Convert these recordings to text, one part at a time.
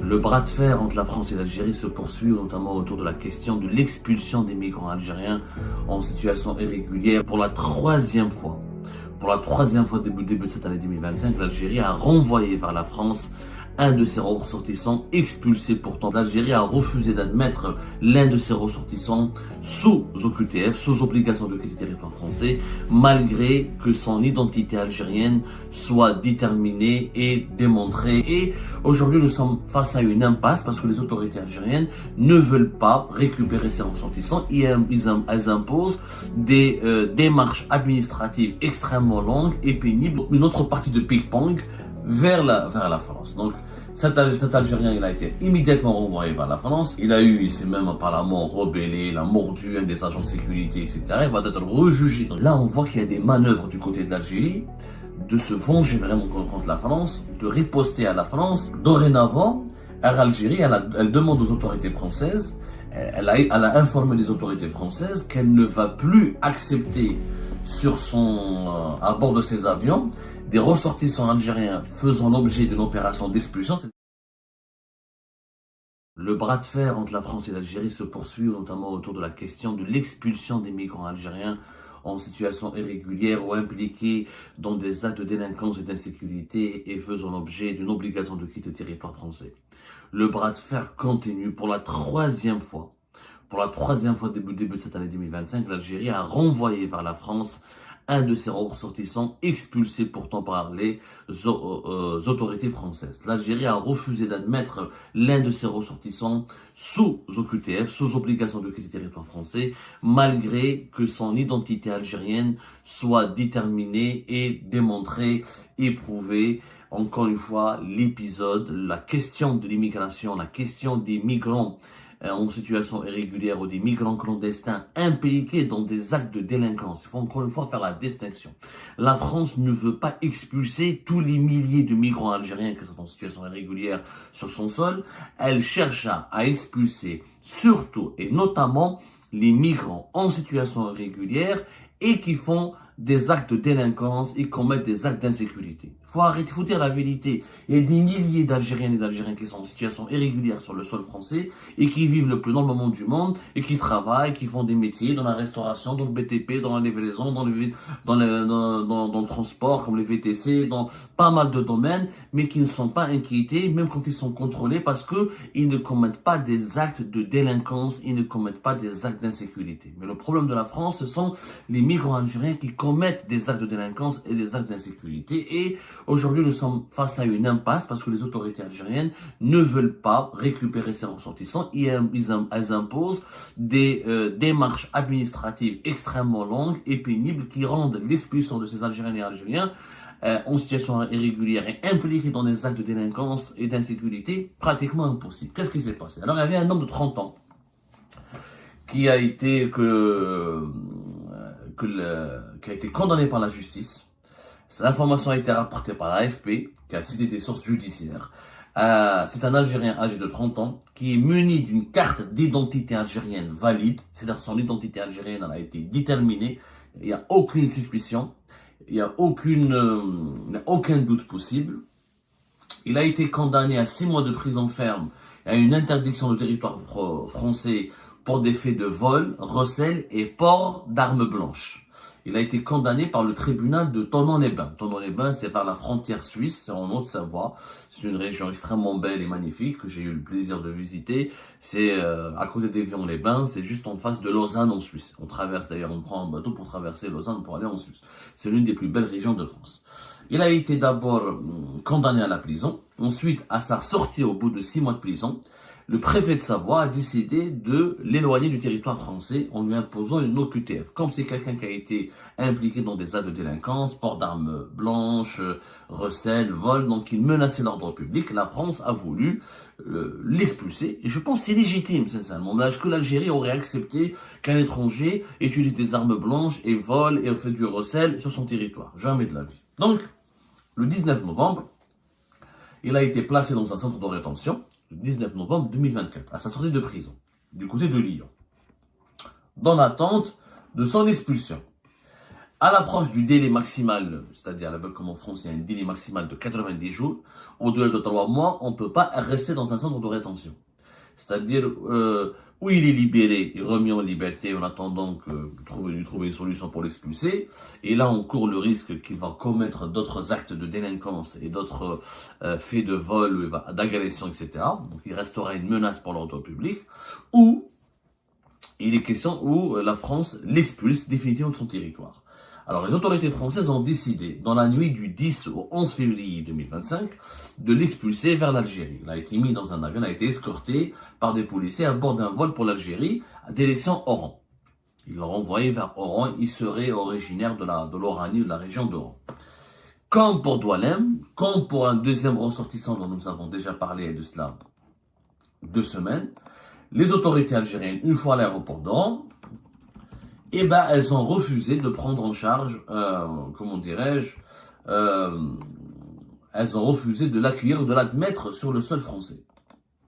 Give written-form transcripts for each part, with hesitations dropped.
Le bras de fer entre la France et l'Algérie se poursuit, notamment autour de la question de l'expulsion des migrants algériens en situation irrégulière pour la troisième fois. Pour la troisième fois début de cette année 2025, l'Algérie a renvoyé vers la France un de ses ressortissants expulsés. Pourtant, l'Algérie a refusé d'admettre l'un de ses ressortissants sous OQTF, sous obligation de quitter le territoire français, malgré que son identité algérienne soit déterminée et démontrée. Et aujourd'hui, nous sommes face à une impasse parce que les autorités algériennes ne veulent pas récupérer ces ressortissants et elles imposent des démarches administratives extrêmement longues et pénibles, une autre partie de ping-pong vers la France. Donc, cet Algérien, il a été immédiatement renvoyé vers la France. Il s'est même apparemment rebellé, il a mordu un des agents de sécurité, etc. Il va être rejugé. Donc là, on voit qu'il y a des manœuvres du côté de l'Algérie de se venger vraiment contre la France, de riposter à la France. Dorénavant, Air Algérie, elle demande aux autorités françaises, elle a informé les autorités françaises qu'elle ne va plus accepter à bord de ses avions des ressortissants algériens faisant l'objet d'une opération d'expulsion. Le bras de fer entre la France et l'Algérie se poursuit, notamment autour de la question de l'expulsion des migrants algériens en situation irrégulière ou impliqués dans des actes de délinquance et d'insécurité et faisant l'objet d'une obligation de quitter le territoire français. Le bras de fer continue pour la troisième fois. Pour la troisième fois début de cette année 2025, l'Algérie a renvoyé vers la France un de ses ressortissants expulsés pourtant par les autorités françaises. L'Algérie a refusé d'admettre l'un de ses ressortissants sous OQTF, sous obligation de quitter le territoire français, malgré que son identité algérienne soit déterminée et démontrée et prouvée. Encore une fois, l'épisode, la question de l'immigration, la question des migrants en situation irrégulière ou des migrants clandestins impliqués dans des actes de délinquance. Il faut encore une fois faire la distinction. La France ne veut pas expulser tous les milliers de migrants algériens qui sont en situation irrégulière sur son sol. Elle cherche à expulser surtout et notamment les migrants en situation irrégulière et qui font des actes de délinquance et commettent des actes d'insécurité. Faut arrêter, faut dire la vérité. Il y a des milliers d'Algériennes et d'Algériens qui sont en situation irrégulière sur le sol français et qui vivent le plus normalement du monde et qui travaillent, qui font des métiers dans la restauration, dans le BTP, dans la livraison, dans le transport, comme les VTC, dans pas mal de domaines, mais qui ne sont pas inquiétés, même quand ils sont contrôlés, parce que ils ne commettent pas des actes de délinquance, ils ne commettent pas des actes d'insécurité. Mais le problème de la France, ce sont les migrants algériens qui commettent des actes de délinquance et des actes d'insécurité. Et aujourd'hui, nous sommes face à une impasse parce que les autorités algériennes ne veulent pas récupérer ces ressortissants et elles imposent des démarches administratives extrêmement longues et pénibles qui rendent l'expulsion de ces Algériens et Algériens en situation irrégulière et impliqués dans des actes de délinquance et d'insécurité pratiquement impossible. Qu'est-ce qui s'est passé? Alors, il y avait un homme de 30 ans qui a été condamné par la justice. Cette information a été rapportée par l'AFP, qui a cité des sources judiciaires. C'est un Algérien âgé de 30 ans qui est muni d'une carte d'identité algérienne valide, c'est-à-dire son identité algérienne a été déterminée, il n'y a aucune suspicion, il n'y a aucun doute possible. Il a été condamné à 6 mois de prison ferme et à une interdiction de territoire français pour des faits de vol, recel et port d'armes blanches. Il a été condamné par le tribunal de Thonon-les-Bains. Thonon-les-Bains, c'est par la frontière suisse, c'est en Haute-Savoie. C'est une région extrêmement belle et magnifique que j'ai eu le plaisir de visiter. C'est à côté d'Évian-les-Bains, c'est juste en face de Lausanne en Suisse. On traverse d'ailleurs, on prend un bateau pour traverser Lausanne pour aller en Suisse. C'est l'une des plus belles régions de France. Il a été d'abord condamné à la prison. Ensuite, à sa sortie au bout de 6 mois de prison, le préfet de Savoie a décidé de l'éloigner du territoire français en lui imposant une OQTF. Comme c'est quelqu'un qui a été impliqué dans des actes de délinquance, port d'armes blanches, recel, vol, donc il menaçait l'ordre public, la France a voulu l'expulser. Et je pense que c'est légitime, sincèrement. Mais est-ce que l'Algérie aurait accepté qu'un étranger utilise des armes blanches et vole et fait du recel sur son territoire? Jamais de la vie. Donc, le 19 novembre, il a été placé dans un centre de rétention. Le 19 novembre 2024, à sa sortie de prison, du côté de Lyon, dans l'attente de son expulsion. À l'approche du délai maximal, c'est-à-dire là-bas comme en France, il y a un délai maximal de 90 jours, au-delà de 3 mois, on ne peut pas rester dans un centre de rétention. C'est-à-dire où il est libéré et remis en liberté en attendant que trouver une solution pour l'expulser. Et là, on court le risque qu'il va commettre d'autres actes de délinquance et d'autres faits de vol, d'agression, etc. Donc il restera une menace pour l'ordre public. Ou il est question où la France l'expulse définitivement de son territoire. Alors, les autorités françaises ont décidé, dans la nuit du 10 au 11 février 2025, de l'expulser vers l'Algérie. Il a été mis dans un avion, il a été escorté par des policiers à bord d'un vol pour l'Algérie, direction Oran. Ils l'ont envoyé vers Oran, il serait originaire de l'Oranie, de la région d'Oran. Comme pour Doualem, comme pour un deuxième ressortissant dont nous avons déjà parlé de cela 2 semaines, les autorités algériennes, une fois à l'aéroport d'Oran, eh ben, elles ont refusé de prendre en charge, comment dirais-je, elles ont refusé de l'accueillir ou de l'admettre sur le sol français.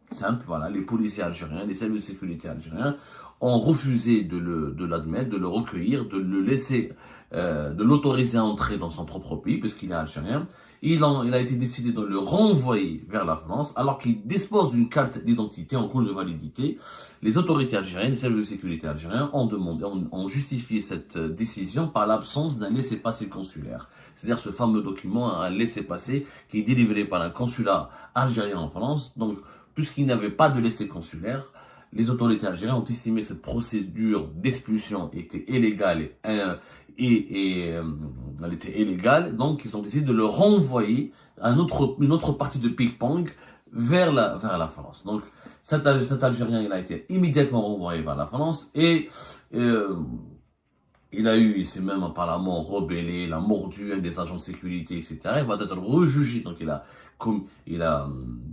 Simple, voilà, les policiers algériens, les services de sécurité algériens ont refusé de l'admettre, de le recueillir, de le laisser, de l'autoriser à entrer dans son propre pays, puisqu'il est algérien. Il a été décidé de le renvoyer vers la France, alors qu'il dispose d'une carte d'identité en cours de validité. Les autorités algériennes, les services de sécurité algériens ont justifié cette décision par l'absence d'un laissez-passer consulaire. C'est-à-dire ce fameux document, un laissez-passer qui est délivré par un consulat algérien en France. Donc, puisqu'il n'y avait pas de laissez consulaire, les autorités algériennes ont estimé que cette procédure d'expulsion était illégale elle était illégale, donc ils ont décidé de le renvoyer à une autre partie de ping-pong vers la France. Donc cet Algérien, il a été immédiatement renvoyé vers la France et il s'est même apparemment rebellé, il a mordu un des agents de sécurité, etc. Il va être rejugé. Donc il a,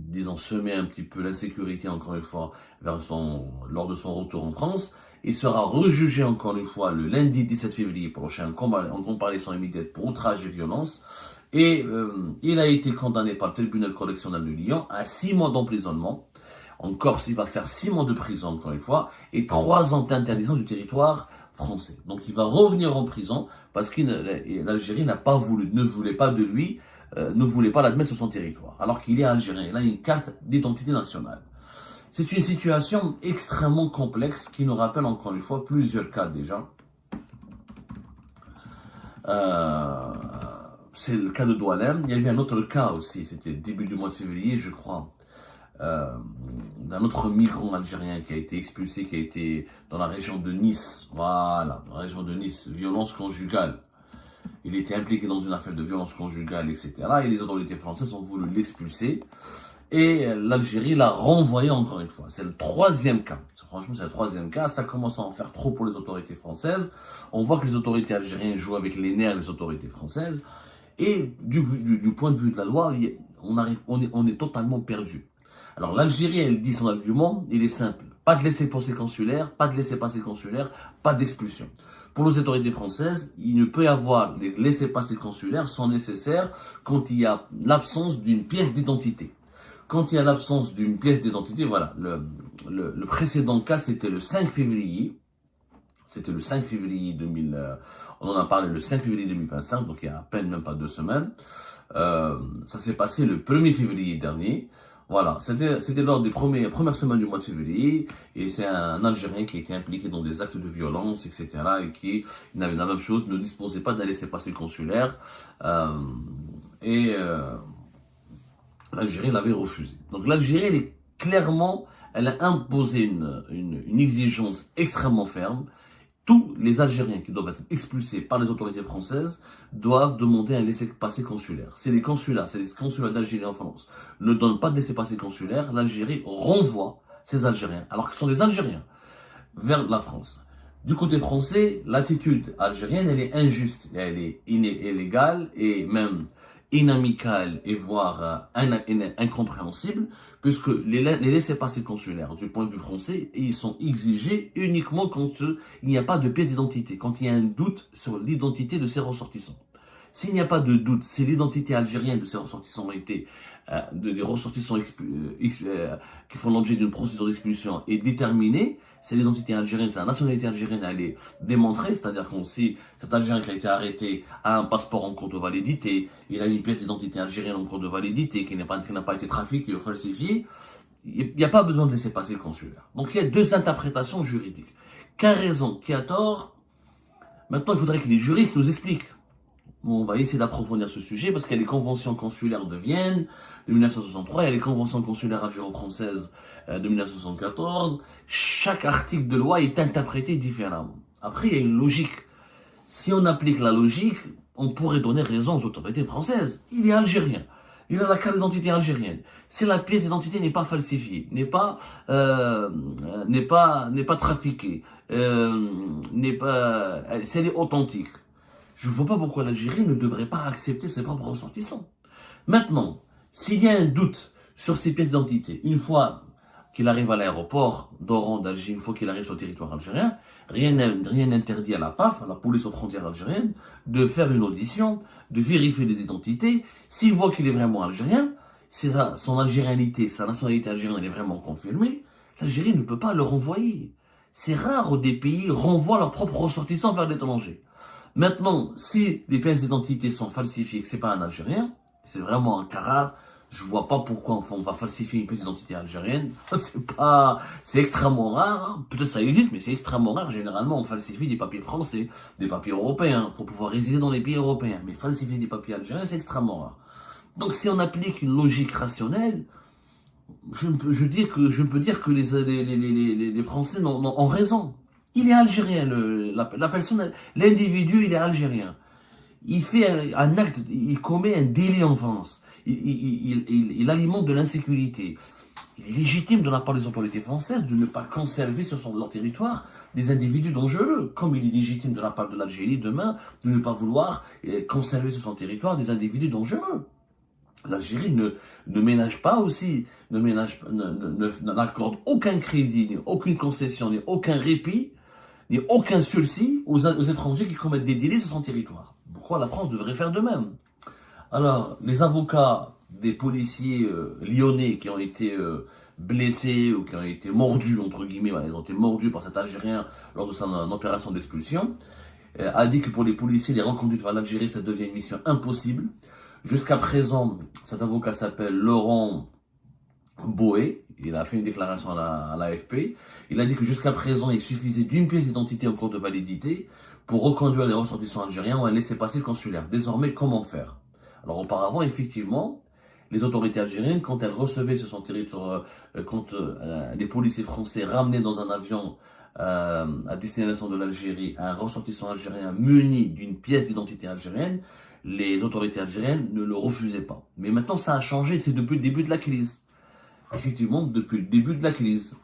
disons, semé un petit peu l'insécurité encore une fois lors de son retour en France. Il sera rejugé encore une fois le lundi 17 février prochain en comparaison immédiate pour outrage et violence. Et il a été condamné par le tribunal correctionnel de Lyon à 6 mois d'emprisonnement. En Corse, il va faire 6 mois de prison encore une fois et 3 ans d'interdiction du territoire français. Donc il va revenir en prison parce que l'Algérie ne voulait pas de lui, ne voulait pas l'admettre sur son territoire, alors qu'il est algérien. Il a une carte d'identité nationale. C'est une situation extrêmement complexe qui nous rappelle encore une fois plusieurs cas déjà. C'est le cas de Doualem. Il y avait un autre cas aussi, c'était début du mois de février, je crois, d'un autre migrant algérien qui a été expulsé, qui a été dans la région de Nice. Voilà, dans la région de Nice, violence conjugale. Il était impliqué dans une affaire de violence conjugale, etc. Et les autorités françaises ont voulu l'expulser. Et l'Algérie l'a renvoyé encore une fois. C'est le 3e cas. Franchement, c'est le 3e cas. Ça commence à en faire trop pour les autorités françaises. On voit que les autorités algériennes jouent avec les nerfs des autorités françaises. Et du point de vue de la loi, on est totalement perdu. Alors l'Algérie, elle dit son argument, il est simple. Pas de laissez-passer consulaire, pas de laissez-passer consulaire, pas d'expulsion. Pour les autorités françaises, il ne peut y avoir les laissez-passer consulaires sont nécessaires quand il y a l'absence d'une pièce d'identité. Quand il y a l'absence d'une pièce d'identité, voilà, le précédent cas, c'était le 5 février. C'était le 5 février 2000, on en a parlé le 5 février 2025, donc il y a à peine même pas 2 semaines. Ça s'est passé le 1er février dernier. Voilà, c'était lors des premières semaines du mois de février, et c'est un Algérien qui a été impliqué dans des actes de violence, etc., et qui, la même chose, ne disposait pas d'un laissez-passer consulaire, l'Algérie l'avait refusé. Donc l'Algérie, elle a imposé une exigence extrêmement ferme. Tous les Algériens qui doivent être expulsés par les autorités françaises doivent demander un laissez-passer consulaire. C'est les consulats d'Algérie en France ne donnent pas de laissez-passer consulaire, l'Algérie renvoie ces Algériens, alors qu'ils sont des Algériens, vers la France. Du côté français, l'attitude algérienne, elle est injuste, elle est illégale et même inamicale et voire incompréhensible, puisque les laissez-passer consulaires, du point de vue français, ils sont exigés uniquement quand il n'y a pas de pièce d'identité, quand il y a un doute sur l'identité de ces ressortissants. S'il n'y a pas de doute, si l'identité algérienne de ces ressortissants a été des ressortissants qui font l'objet d'une procédure d'expulsion est déterminée, c'est l'identité algérienne, c'est la nationalité algérienne, elle est démontrée, c'est-à-dire qu'on sait cet Algérien qui a été arrêté a un passeport en cours de validité, il a une pièce d'identité algérienne en cours de validité qui n'a pas été trafiquée ou falsifiée, il n'y a pas besoin de laisser passer le consulaire. Donc il y a deux interprétations juridiques. Qui a raison, qui a tort? Maintenant, il faudrait que les juristes nous expliquent. Bon, on va essayer d'approfondir ce sujet parce qu'il y a les conventions consulaires de Vienne de 1963, il y a les conventions consulaires algéro-françaises de 1974. Chaque article de loi est interprété différemment. Après, il y a une logique. Si on applique la logique, on pourrait donner raison aux autorités françaises. Il est algérien. Il a la carte d'identité algérienne. Si la pièce d'identité n'est pas falsifiée, n'est pas trafiquée, si elle est authentique, je ne vois pas pourquoi l'Algérie ne devrait pas accepter ses propres ressortissants. Maintenant, s'il y a un doute sur ces pièces d'identité, une fois qu'il arrive à l'aéroport d'Oran d'Alger, une fois qu'il arrive sur le territoire algérien, rien n'interdit à la PAF, à la police aux frontières algériennes, de faire une audition, de vérifier les identités. S'il voit qu'il est vraiment algérien, si son algérianité, sa nationalité algérienne est vraiment confirmée, l'Algérie ne peut pas le renvoyer. C'est rare où des pays renvoient leurs propres ressortissants vers l'étranger. Maintenant, si les pièces d'identité sont falsifiées et que c'est pas un Algérien, c'est vraiment un cas rare, je vois pas pourquoi on va falsifier une pièce d'identité algérienne. C'est extrêmement rare. Hein. Peut-être ça existe, mais c'est extrêmement rare. Généralement, on falsifie des papiers français, des papiers européens, pour pouvoir résider dans les pays européens. Mais falsifier des papiers algériens, c'est extrêmement rare. Donc, si on applique une logique rationnelle, je peux dire que les Français ont raison. Il est algérien, la personne, l'individu, il est algérien. Il fait un acte, il commet un délit en France. Il alimente de l'insécurité. Il est légitime de la part des autorités françaises de ne pas conserver sur leur territoire des individus dangereux, comme il est légitime de la part de l'Algérie demain de ne pas vouloir conserver sur son territoire des individus dangereux. L'Algérie ne ménage pas aussi, n'accorde aucun crédit, ni aucune concession, ni aucun répit, ni aucun sursis aux étrangers qui commettent des délits sur son territoire. Pourquoi la France devrait faire de même? Alors, les avocats des policiers lyonnais qui ont été blessés ou qui ont été mordus, entre guillemets, ils ont été mordus par cet Algérien lors de son opération d'expulsion, a dit que pour les policiers, les reconduites vers l'Algérie, ça devient une mission impossible. Jusqu'à présent, cet avocat s'appelle Laurent Boé, il a fait une déclaration à l'AFP. Il a dit que jusqu'à présent, il suffisait d'une pièce d'identité en cours de validité pour reconduire les ressortissants algériens ou un laissez-passer consulaire. Désormais, comment faire? Alors auparavant, effectivement, les autorités algériennes, quand elles recevaient sur son territoire, quand les policiers français ramenaient dans un avion à destination de l'Algérie un ressortissant algérien muni d'une pièce d'identité algérienne, les autorités algériennes ne le refusaient pas. Mais maintenant, ça a changé, c'est depuis le début de la crise. Effectivement, depuis le début de la crise.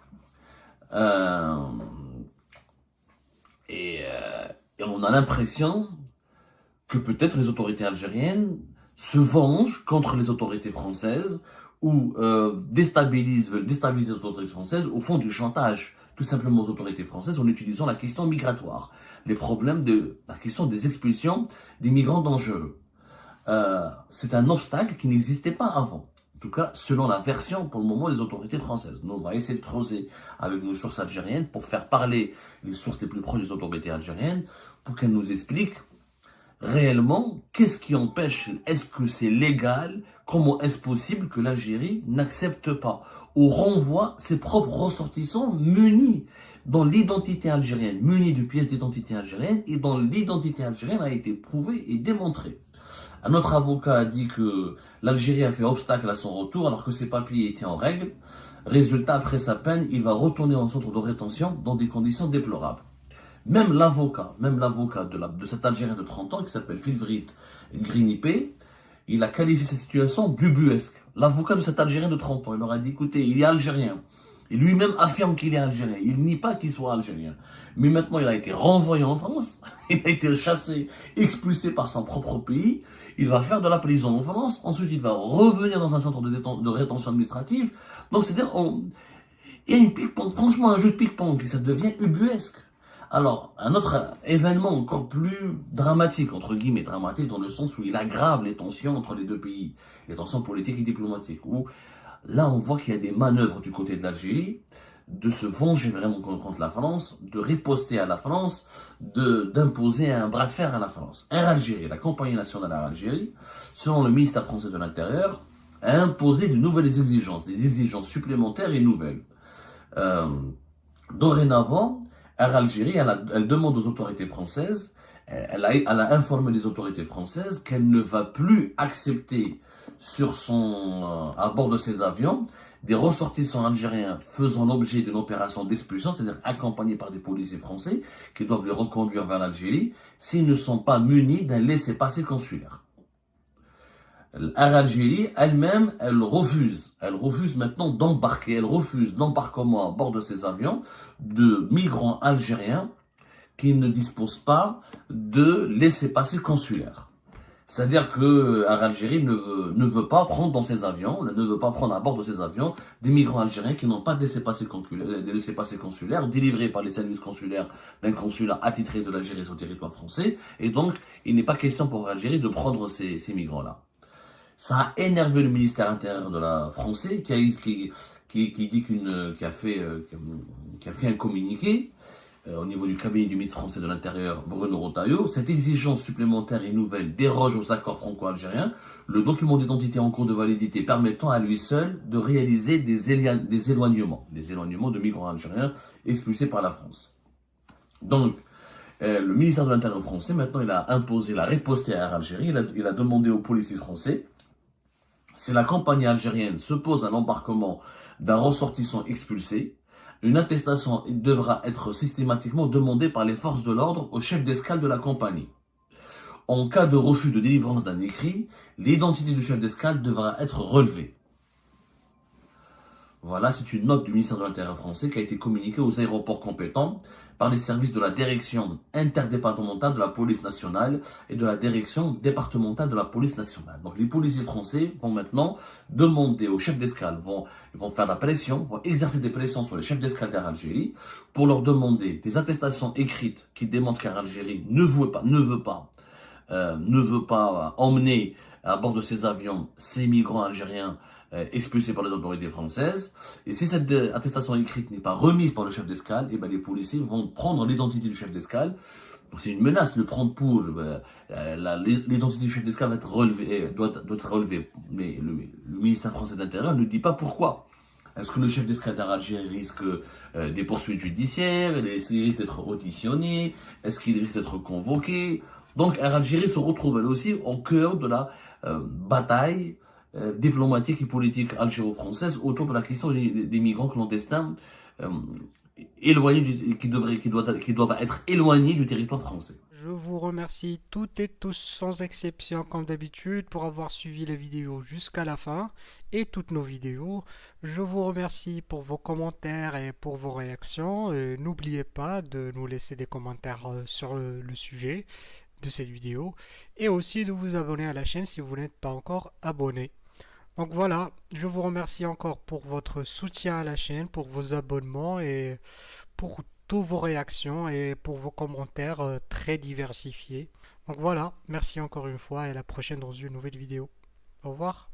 Et on a l'impression que peut-être les autorités algériennes se vengent contre les autorités françaises ou veulent déstabiliser les autorités françaises au fond du chantage, tout simplement aux autorités françaises en utilisant la question migratoire, les problèmes de la question des expulsions des migrants dangereux. C'est un obstacle qui n'existait pas avant. En tout cas, selon la version, pour le moment, des autorités françaises. Nous, on va essayer de creuser avec nos sources algériennes pour faire parler les sources les plus proches des autorités algériennes pour qu'elles nous expliquent réellement qu'est-ce qui empêche, est-ce que c'est légal, comment est-ce possible que l'Algérie n'accepte pas ou renvoie ses propres ressortissants munis dans l'identité algérienne, munis de pièces d'identité algérienne et dont l'identité algérienne a été prouvée et démontrée. Un autre avocat a dit que l'Algérie a fait obstacle à son retour alors que ses papiers étaient en règle. Résultat, après sa peine, il va retourner en centre de rétention dans des conditions déplorables. Même l'avocat de cet Algérien de 30 ans qui s'appelle Filvrit Grinipé, il a qualifié cette situation d'ubuesque. L'avocat de cet Algérien de 30 ans, il leur a dit, écoutez, il est algérien. Et lui-même affirme qu'il est algérien. Il nie pas qu'il soit algérien. Mais maintenant, il a été renvoyé en France. Il a été chassé, expulsé par son propre pays. Il va faire de la prison en France. Ensuite, il va revenir dans un centre de rétention administrative. Donc, c'est-à-dire, il y a une pique-pong, franchement, un jeu de pique-pong. Et ça devient ubuesque. Alors, un autre événement encore plus dramatique, entre guillemets, dramatique dans le sens où il aggrave les tensions entre les deux pays, les tensions politiques et diplomatiques, où là on voit qu'il y a des manœuvres du côté de l'Algérie, de se venger vraiment contre la France, de riposter à la France, d'imposer un bras de fer à la France. Air Algérie, la compagnie nationale Air Algérie, selon le ministère français de l'Intérieur, a imposé de nouvelles exigences, des exigences supplémentaires et nouvelles. Euh, Dorénavant, Air Algérie, elle demande aux autorités françaises, elle a informé les autorités françaises qu'elle ne va plus accepter à bord de ses avions des ressortissants algériens faisant l'objet d'une opération d'expulsion, c'est-à-dire accompagnés par des policiers français qui doivent les reconduire vers l'Algérie s'ils ne sont pas munis d'un laissez-passer consulaire. Air Algérie elle-même, elle refuse maintenant d'embarquer, elle refuse l'embarquement à bord de ces avions de migrants algériens qui ne disposent pas de laissez-passer consulaire. C'est-à-dire que Air Algérie ne veut pas prendre dans ses avions, ne veut pas prendre à bord de ses avions des migrants algériens qui n'ont pas de laissez-passer consulaires délivrés par les services consulaires d'un consulat attitré de l'Algérie sur le territoire français. Et donc, il n'est pas question pour Algérie de prendre ces migrants-là. Ça a énervé le ministère intérieur de la français qui a fait un communiqué au niveau du cabinet du ministre français de l'Intérieur, Bruno Retailleau. Cette exigence supplémentaire et nouvelle déroge aux accords franco-algériens, le document d'identité en cours de validité permettant à lui seul de réaliser des éloignements de migrants algériens expulsés par la France. Donc, le ministère de l'Intérieur français, maintenant, il a riposté à Air Algérie, il a demandé aux policiers français si la compagnie algérienne se pose à l'embarquement d'un ressortissant expulsé, une attestation devra être systématiquement demandée par les forces de l'ordre au chef d'escale de la compagnie. En cas de refus de délivrance d'un écrit, l'identité du chef d'escale devra être relevée. Voilà, c'est une note du ministère de l'Intérieur français qui a été communiquée aux aéroports compétents par les services de la direction interdépartementale de la police nationale et de la direction départementale de la police nationale. Donc les policiers français vont maintenant demander aux chefs d'escale, ils vont faire de la pression, vont exercer des pressions sur les chefs d'escale d'Air Algérie pour leur demander des attestations écrites qui démontrent qu'Air Algérie ne veut pas emmener à bord de ses avions ces migrants algériens expulsés par les autorités françaises. Et si cette attestation écrite n'est pas remise par le chef d'escale, et ben les policiers vont prendre l'identité du chef d'escale. C'est une menace, le prendre pour l'identité du chef d'escale va être relevée, doit être relevée. Mais le ministère français de l'Intérieur ne dit pas pourquoi. Est-ce que le chef d'escale d'Algérie risque des poursuites judiciaires? Est-ce qu'il risque d'être auditionné? Est-ce qu'il risque d'être convoqué? Donc Air Algérie se retrouve elle aussi au cœur de la bataille diplomatique et politique algéro-française autour de la question des migrants clandestins qui doivent être éloignés du territoire français. Je vous remercie toutes et tous sans exception comme d'habitude pour avoir suivi la vidéo jusqu'à la fin et toutes nos vidéos. Je vous remercie pour vos commentaires et pour vos réactions. N'oubliez pas de nous laisser des commentaires sur le sujet de cette vidéo et aussi de vous abonner à la chaîne si vous n'êtes pas encore abonné. Donc voilà, je vous remercie encore pour votre soutien à la chaîne, pour vos abonnements et pour toutes vos réactions et pour vos commentaires très diversifiés. Donc voilà, merci encore une fois et à la prochaine dans une nouvelle vidéo. Au revoir.